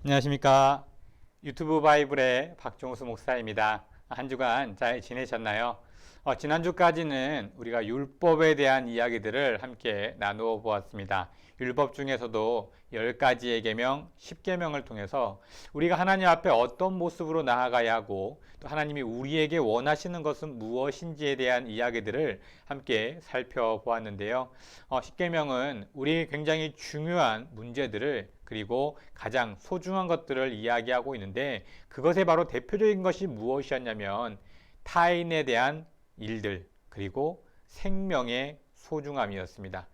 안녕하십니까. 유튜브 바이블의 박종수 목사입니다. 한 주간 잘 지내셨나요? 지난주까지는 우리가 율법에 대한 이야기들을 함께 나누어 보았습니다. 율법 중에서도 10가지의 계명, 10계명을 통해서 우리가 하나님 앞에 어떤 모습으로 나아가야 하고 또 하나님이 우리에게 원하시는 것은 무엇인지에 대한 이야기들을 함께 살펴보았는데요. 10계명은 우리 굉장히 중요한 문제들을 그리고 가장 소중한 것들을 이야기하고 있는데 그것의 바로 대표적인 것이 무엇이었냐면 타인에 대한 일들 그리고 생명의 소중함이었습니다.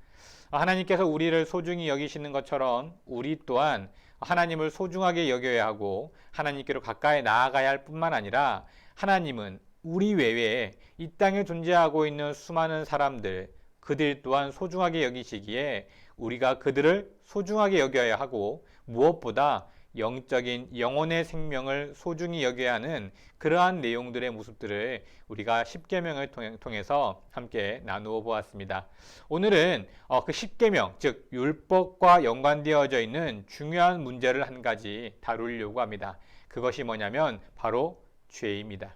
하나님께서 우리를 소중히 여기시는 것처럼 우리 또한 하나님을 소중하게 여겨야 하고 하나님께로 가까이 나아가야 할 뿐만 아니라 하나님은 우리 외에 이 땅에 존재하고 있는 수많은 사람들 그들 또한 소중하게 여기시기에 우리가 그들을 소중하게 여겨야 하고 무엇보다 영적인 영혼의 생명을 소중히 여겨야 하는 그러한 내용들의 모습들을 우리가 10계명을 통해서 함께 나누어 보았습니다. 오늘은 그 10계명, 즉 율법과 연관되어져 있는 중요한 문제를 한 가지 다루려고 합니다. 그것이 뭐냐면 바로 죄입니다.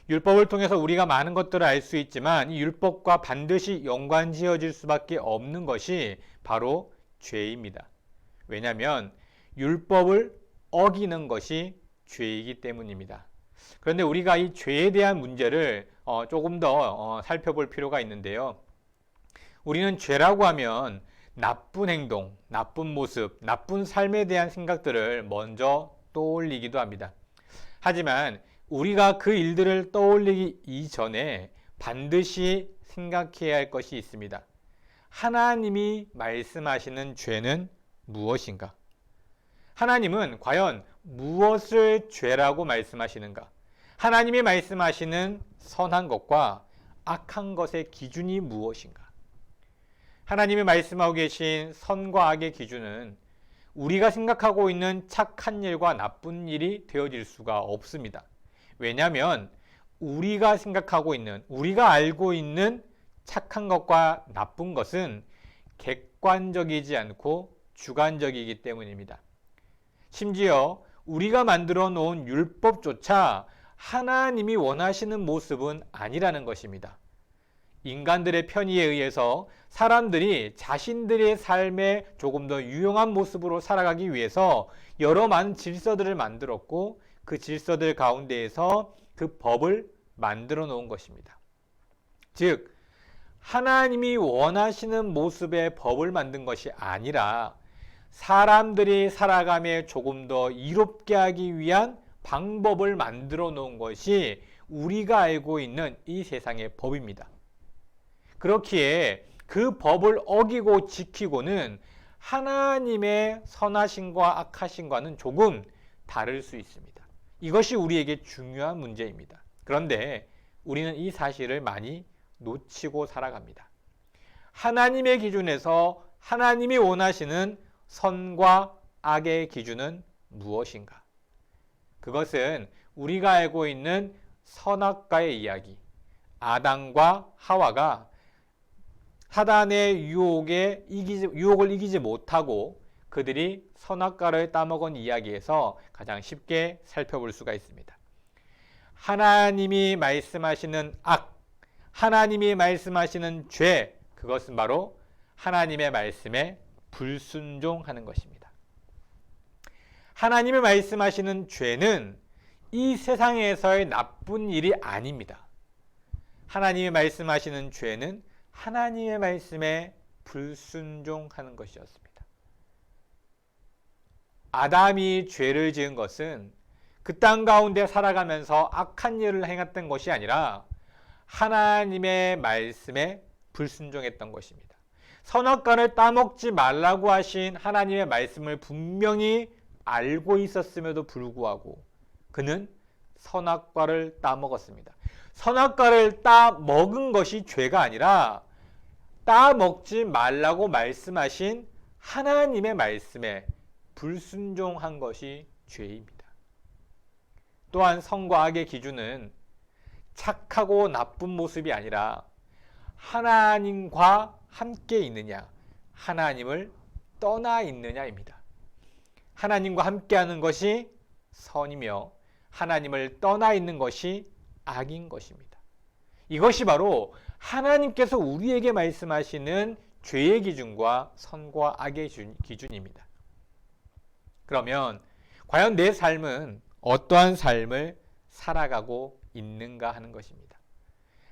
율법을 통해서 우리가 많은 것들을 알 수 있지만 이 율법과 반드시 연관지어질 수밖에 없는 것이 바로 죄입니다. 왜냐하면 율법을 어기는 것이 죄이기 때문입니다. 그런데 우리가 이 죄에 대한 문제를 조금 더 살펴볼 필요가 있는데요. 우리는 죄라고 하면 나쁜 행동, 나쁜 모습, 나쁜 삶에 대한 생각들을 먼저 떠올리기도 합니다. 하지만 우리가 그 일들을 떠올리기 이전에 반드시 생각해야 할 것이 있습니다. 하나님이 말씀하시는 죄는 무엇인가? 하나님은 과연 무엇을 죄라고 말씀하시는가? 하나님이 말씀하시는 선한 것과 악한 것의 기준이 무엇인가? 하나님이 말씀하고 계신 선과 악의 기준은 우리가 생각하고 있는 착한 일과 나쁜 일이 되어질 수가 없습니다. 왜냐하면 우리가 생각하고 있는, 우리가 알고 있는 착한 것과 나쁜 것은 객관적이지 않고 주관적이기 때문입니다. 심지어 우리가 만들어 놓은 율법조차 하나님이 원하시는 모습은 아니라는 것입니다. 인간들의 편의에 의해서 사람들이 자신들의 삶에 조금 더 유용한 모습으로 살아가기 위해서 여러 많은 질서들을 만들었고 그 질서들 가운데에서 그 법을 만들어 놓은 것입니다. 즉 하나님이 원하시는 모습의 법을 만든 것이 아니라 사람들이 살아감에 조금 더 이롭게 하기 위한 방법을 만들어 놓은 것이 우리가 알고 있는 이 세상의 법입니다. 그렇기에 그 법을 어기고 지키고는 하나님의 선하심과 악하심과는 조금 다를 수 있습니다. 이것이 우리에게 중요한 문제입니다. 그런데 우리는 이 사실을 많이 놓치고 살아갑니다. 하나님의 기준에서 하나님이 원하시는 선과 악의 기준은 무엇인가? 그것은 우리가 알고 있는 선악과의 이야기, 아담과 하와가 사단의 유혹을 이기지 못하고 그들이 선악과를 따먹은 이야기에서 가장 쉽게 살펴볼 수가 있습니다. 하나님이 말씀하시는 악, 하나님이 말씀하시는 죄, 그것은 바로 하나님의 말씀에 불순종하는 것입니다. 하나님이 말씀하시는 죄는 이 세상에서의 나쁜 일이 아닙니다. 하나님이 말씀하시는 죄는 하나님의 말씀에 불순종하는 것이었습니다. 아담이 죄를 지은 것은 그 땅 가운데 살아가면서 악한 일을 행했던 것이 아니라 하나님의 말씀에 불순종했던 것입니다. 선악과를 따먹지 말라고 하신 하나님의 말씀을 분명히 알고 있었음에도 불구하고 그는 선악과를 따먹었습니다. 선악과를 따먹은 것이 죄가 아니라 따먹지 말라고 말씀하신 하나님의 말씀에 불순종한 것이 죄입니다. 또한 선과 악의 기준은 착하고 나쁜 모습이 아니라 하나님과 함께 있느냐, 하나님을 떠나 있느냐입니다. 하나님과 함께하는 것이 선이며 하나님을 떠나 있는 것이 악인 것입니다. 이것이 바로 하나님께서 우리에게 말씀하시는 죄의 기준과 선과 악의 기준입니다. 그러면 과연 내 삶은 어떠한 삶을 살아가고 있는가 하는 것입니다.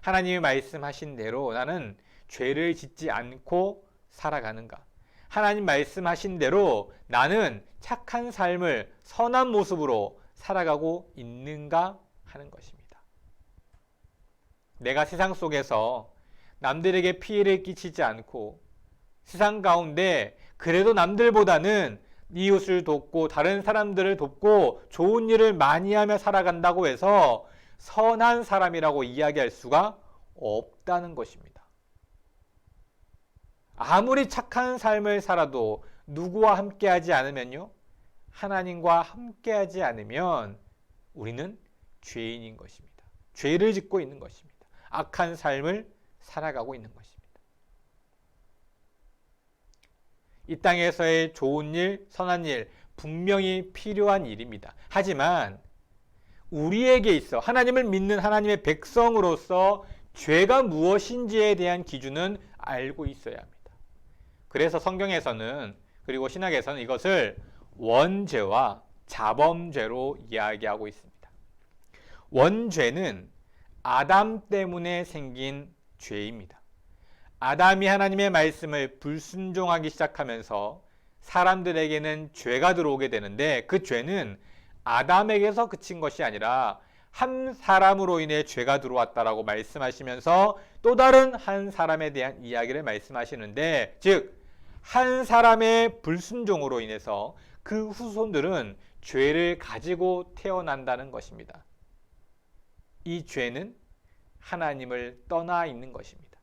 하나님이 말씀하신 대로 나는 죄를 짓지 않고 살아가는가? 하나님 말씀하신 대로 나는 착한 삶을 선한 모습으로 살아가고 있는가 하는 것입니다. 내가 세상 속에서 남들에게 피해를 끼치지 않고 세상 가운데 그래도 남들보다는 이웃을 돕고 다른 사람들을 돕고 좋은 일을 많이 하며 살아간다고 해서 선한 사람이라고 이야기할 수가 없다는 것입니다. 아무리 착한 삶을 살아도 누구와 함께하지 않으면요, 하나님과 함께하지 않으면 우리는 죄인인 것입니다. 죄를 짓고 있는 것입니다. 악한 삶을 살아가고 있는 것입니다. 이 땅에서의 좋은 일, 선한 일 분명히 필요한 일입니다. 하지만 우리에게 있어 하나님을 믿는 하나님의 백성으로서 죄가 무엇인지에 대한 기준은 알고 있어야 합니다. 그래서 성경에서는 그리고 신학에서는 이것을 원죄와 자범죄로 이야기하고 있습니다. 원죄는 아담 때문에 생긴 죄입니다. 아담이 하나님의 말씀을 불순종하기 시작하면서 사람들에게는 죄가 들어오게 되는데 그 죄는 아담에게서 그친 것이 아니라 한 사람으로 인해 죄가 들어왔다라고 말씀하시면서 또 다른 한 사람에 대한 이야기를 말씀하시는데, 즉 한 사람의 불순종으로 인해서 그 후손들은 죄를 가지고 태어난다는 것입니다. 이 죄는 하나님을 떠나 있는 것입니다.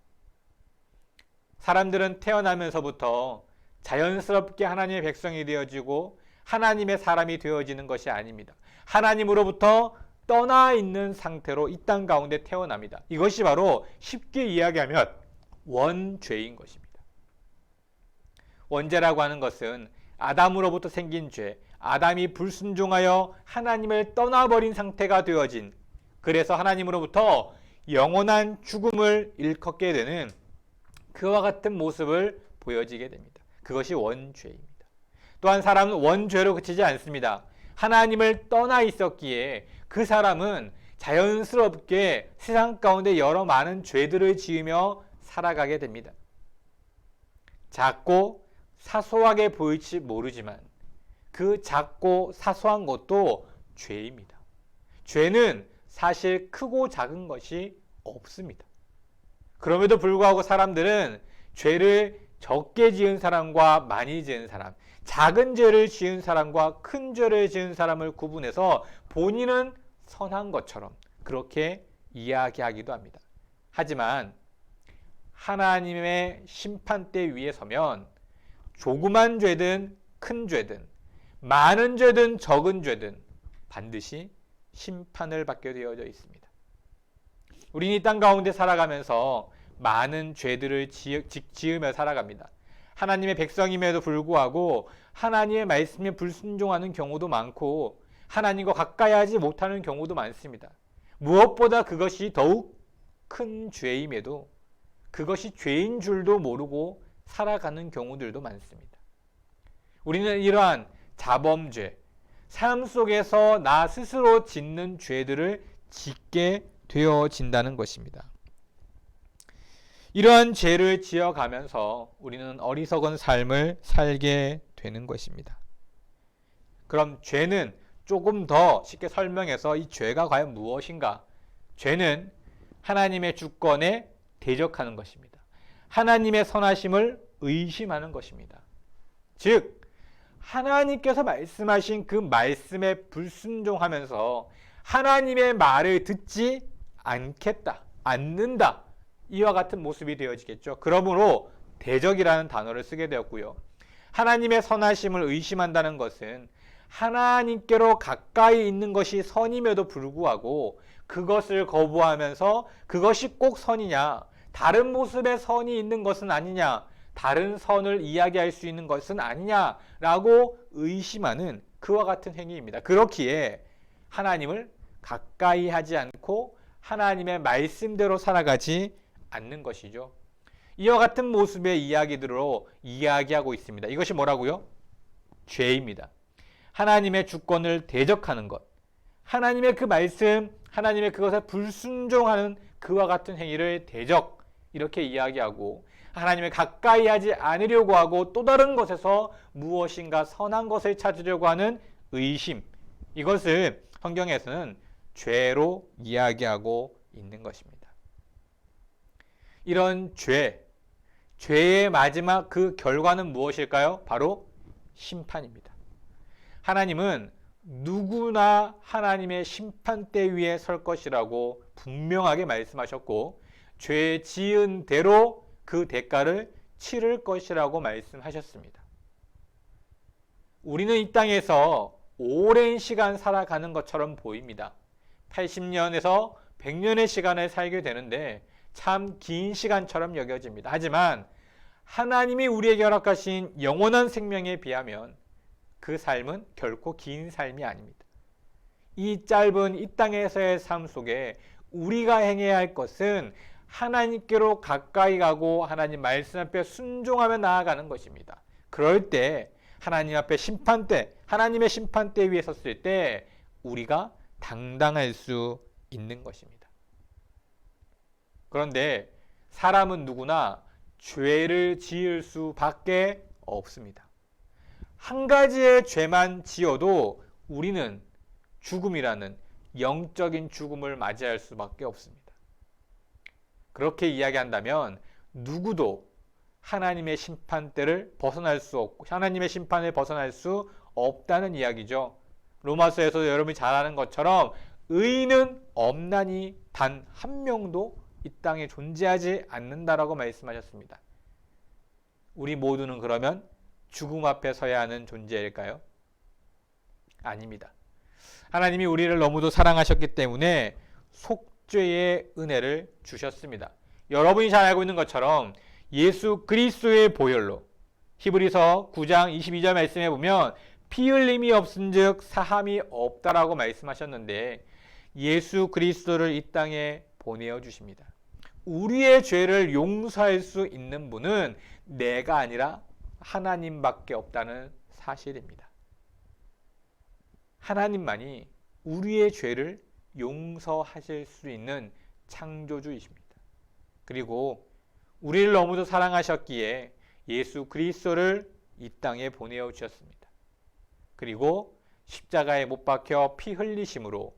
사람들은 태어나면서부터 자연스럽게 하나님의 백성이 되어지고 하나님의 사람이 되어지는 것이 아닙니다. 하나님으로부터 떠나 있는 상태로 이 땅 가운데 태어납니다. 이것이 바로 쉽게 이야기하면 원죄인 것입니다. 원죄라고 하는 것은 아담으로부터 생긴 죄, 아담이 불순종하여 하나님을 떠나버린 상태가 되어진, 그래서 하나님으로부터 영원한 죽음을 일컫게 되는 그와 같은 모습을 보여지게 됩니다. 그것이 원죄입니다. 또한 사람은 원죄로 그치지 않습니다. 하나님을 떠나 있었기에 그 사람은 자연스럽게 세상 가운데 여러 많은 죄들을 지으며 살아가게 됩니다. 작고 사소하게 보일지 모르지만 그 작고 사소한 것도 죄입니다. 죄는 사실 크고 작은 것이 없습니다. 그럼에도 불구하고 사람들은 죄를 적게 지은 사람과 많이 지은 사람, 작은 죄를 지은 사람과 큰 죄를 지은 사람을 구분해서 본인은 선한 것처럼 그렇게 이야기하기도 합니다. 하지만 하나님의 심판대 위에 서면 조그만 죄든 큰 죄든 많은 죄든 적은 죄든 반드시 심판을 받게 되어져 있습니다. 우리는 이 땅 가운데 살아가면서 많은 죄들을 지으며 살아갑니다. 하나님의 백성임에도 불구하고 하나님의 말씀에 불순종하는 경우도 많고 하나님과 가까이 하지 못하는 경우도 많습니다. 무엇보다 그것이 더욱 큰 죄임에도 그것이 죄인 줄도 모르고 살아가는 경우들도 많습니다. 우리는 이러한 자범죄, 삶 속에서 나 스스로 짓는 죄들을 짓게 되어진다는 것입니다. 이러한 죄를 지어가면서 우리는 어리석은 삶을 살게 되는 것입니다. 그럼 죄는 조금 더 쉽게 설명해서 이 죄가 과연 무엇인가? 죄는 하나님의 주권에 대적하는 것입니다. 하나님의 선하심을 의심하는 것입니다. 즉 하나님께서 말씀하신 그 말씀에 불순종하면서 하나님의 말을 듣지 않는다. 이와 같은 모습이 되어지겠죠. 그러므로 대적이라는 단어를 쓰게 되었고요. 하나님의 선하심을 의심한다는 것은 하나님께로 가까이 있는 것이 선임에도 불구하고 그것을 거부하면서 그것이 꼭 선이냐, 다른 모습의 선이 있는 것은 아니냐, 다른 선을 이야기할 수 있는 것은 아니냐라고 의심하는 그와 같은 행위입니다. 그렇기에 하나님을 가까이 하지 않고 하나님의 말씀대로 살아가지 않는 것이죠. 이와 같은 모습의 이야기들로 이야기하고 있습니다. 이것이 뭐라고요? 죄입니다. 하나님의 주권을 대적하는 것, 하나님의 그 말씀, 하나님의 그것에 불순종하는 그와 같은 행위를 대적, 이렇게 이야기하고 하나님을 가까이 하지 않으려고 하고 또 다른 것에서 무엇인가 선한 것을 찾으려고 하는 의심, 이것을 성경에서는 죄로 이야기하고 있는 것입니다. 이런 죄의 마지막 그 결과는 무엇일까요? 바로 심판입니다. 하나님은 누구나 하나님의 심판대 위에 설 것이라고 분명하게 말씀하셨고 죄 지은 대로 그 대가를 치를 것이라고 말씀하셨습니다. 우리는 이 땅에서 오랜 시간 살아가는 것처럼 보입니다. 80년에서 100년의 시간을 살게 되는데 참 긴 시간처럼 여겨집니다. 하지만 하나님이 우리에게 허락하신 영원한 생명에 비하면 그 삶은 결코 긴 삶이 아닙니다. 이 짧은 이 땅에서의 삶 속에 우리가 행해야 할 것은 하나님께로 가까이 가고 하나님 말씀 앞에 순종하며 나아가는 것입니다. 그럴 때 하나님 앞에 심판대, 하나님의 심판대 위에 섰을 때 우리가 당당할 수 있는 것입니다. 그런데 사람은 누구나 죄를 지을 수밖에 없습니다. 한 가지의 죄만 지어도 우리는 죽음이라는 영적인 죽음을 맞이할 수밖에 없습니다. 그렇게 이야기한다면 누구도 하나님의 심판대를 벗어날 수 없고 하나님의 심판을 벗어날 수 없다는 이야기죠. 로마서에서 여러분이 잘 아는 것처럼 의인은 없나니 단 한 명도 이 땅에 존재하지 않는다라고 말씀하셨습니다. 우리 모두는 그러면 죽음 앞에 서야 하는 존재일까요? 아닙니다. 하나님이 우리를 너무도 사랑하셨기 때문에 속죄의 은혜를 주셨습니다. 여러분이 잘 알고 있는 것처럼 예수 그리스도의 보혈로 히브리서 9장 22절 말씀해 보면 피 흘림이 없은즉 사함이 없다라고 말씀하셨는데 예수 그리스도를 이 땅에 보내어 주십니다. 우리의 죄를 용서할 수 있는 분은 내가 아니라 하나님밖에 없다는 사실입니다. 하나님만이 우리의 죄를 용서하실 수 있는 창조주이십니다. 그리고 우리를 너무도 사랑하셨기에 예수 그리스도를 이 땅에 보내어 주셨습니다. 그리고 십자가에 못 박혀 피 흘리심으로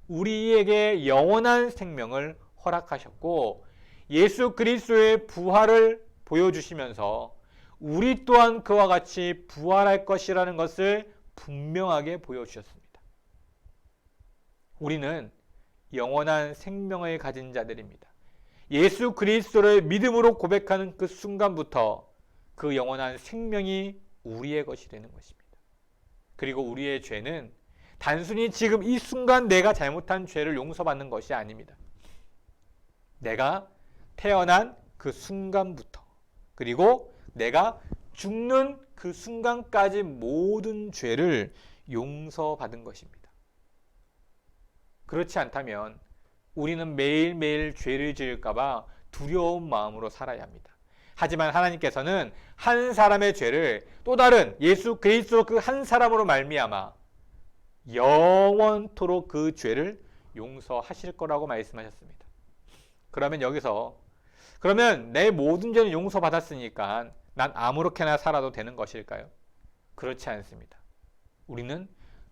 우리에게 영원한 생명을 허락하셨고 예수 그리스도의 부활을 보여주시면서 우리 또한 그와 같이 부활할 것이라는 것을 분명하게 보여주셨습니다. 우리는 영원한 생명을 가진 자들입니다. 예수 그리스도를 믿음으로 고백하는 그 순간부터 그 영원한 생명이 우리의 것이 되는 것입니다. 그리고 우리의 죄는 단순히 지금 이 순간 내가 잘못한 죄를 용서받는 것이 아닙니다. 내가 태어난 그 순간부터 그리고 내가 죽는 그 순간까지 모든 죄를 용서받은 것입니다. 그렇지 않다면 우리는 매일매일 죄를 지을까 봐 두려운 마음으로 살아야 합니다. 하지만 하나님께서는 한 사람의 죄를 또 다른 예수 그리스도 그 한 사람으로 말미암아 영원토록 그 죄를 용서하실 거라고 말씀하셨습니다. 그러면 여기서 그러면 내 모든 죄는 용서받았으니까 난 아무렇게나 살아도 되는 것일까요? 그렇지 않습니다. 우리는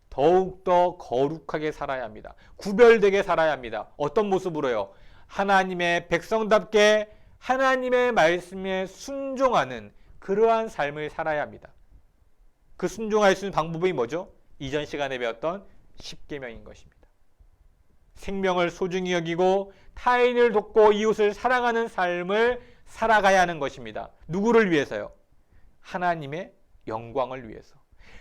더욱더 거룩하게 살아야 합니다. 구별되게 살아야 합니다. 어떤 모습으로요? 하나님의 백성답게 하나님의 말씀에 순종하는 그러한 삶을 살아야 합니다. 그 순종할 수 있는 방법이 뭐죠? 이전 시간에 배웠던 십계명인 것입니다. 생명을 소중히 여기고 타인을 돕고 이웃을 사랑하는 삶을 살아가야 하는 것입니다. 누구를 위해서요? 하나님의 영광을 위해서.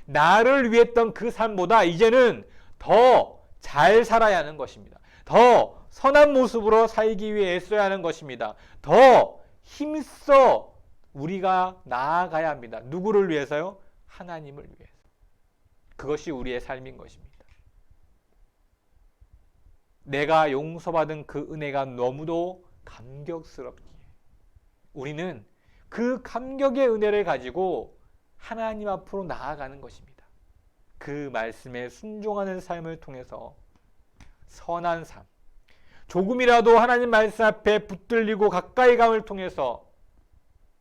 나를 위했던 그 삶보다 이제는 더 잘 살아야 하는 것입니다. 더 선한 모습으로 살기 위해 애써야 하는 것입니다. 더 힘써 우리가 나아가야 합니다. 누구를 위해서요? 하나님을 위해서. 그것이 우리의 삶인 것입니다. 내가 용서받은 그 은혜가 너무도 감격스럽기에 우리는 그 감격의 은혜를 가지고 하나님 앞으로 나아가는 것입니다. 그 말씀에 순종하는 삶을 통해서 선한 삶, 조금이라도 하나님 말씀 앞에 붙들리고 가까이 감을 통해서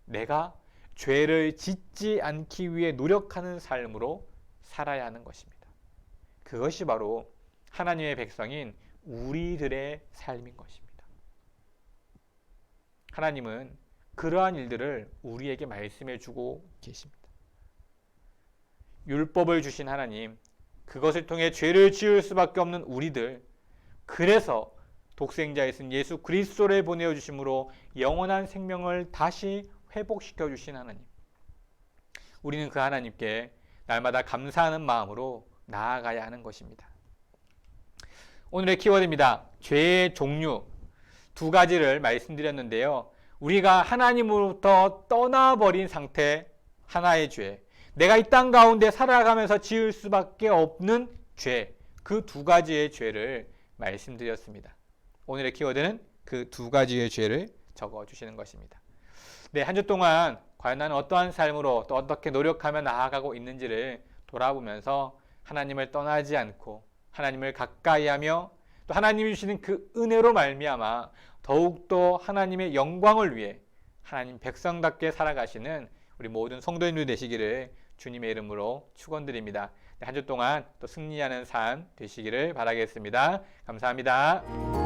내가 죄를 짓지 않기 위해 노력하는 삶으로 살아야 하는 것입니다. 그것이 바로 하나님의 백성인 우리들의 삶인 것입니다. 하나님은 그러한 일들을 우리에게 말씀해 주고 계십니다. 율법을 주신 하나님, 그것을 통해 죄를 지을 수밖에 없는 우리들, 그래서 독생자이신 예수 그리스도를 보내어 주심으로 영원한 생명을 다시 회복시켜 주신 하나님, 우리는 그 하나님께 날마다 감사하는 마음으로 나아가야 하는 것입니다. 오늘의 키워드입니다. 죄의 종류 두 가지를 말씀드렸는데요. 우리가 하나님으로부터 떠나버린 상태, 하나의 죄, 내가 이 땅 가운데 살아가면서 지을 수밖에 없는 죄, 그 두 가지의 죄를 말씀드렸습니다. 오늘의 키워드는 그 두 가지의 죄를 적어주시는 것입니다. 네, 한 주 동안 과연 나는 어떠한 삶으로 또 어떻게 노력하며 나아가고 있는지를 돌아보면서 하나님을 떠나지 않고 하나님을 가까이하며 또 하나님이 주시는 그 은혜로 말미암아 더욱더 하나님의 영광을 위해 하나님 백성답게 살아가시는 우리 모든 성도님들 되시기를 주님의 이름으로 축원드립니다. 한 주 동안 또 승리하는 삶 되시기를 바라겠습니다. 감사합니다.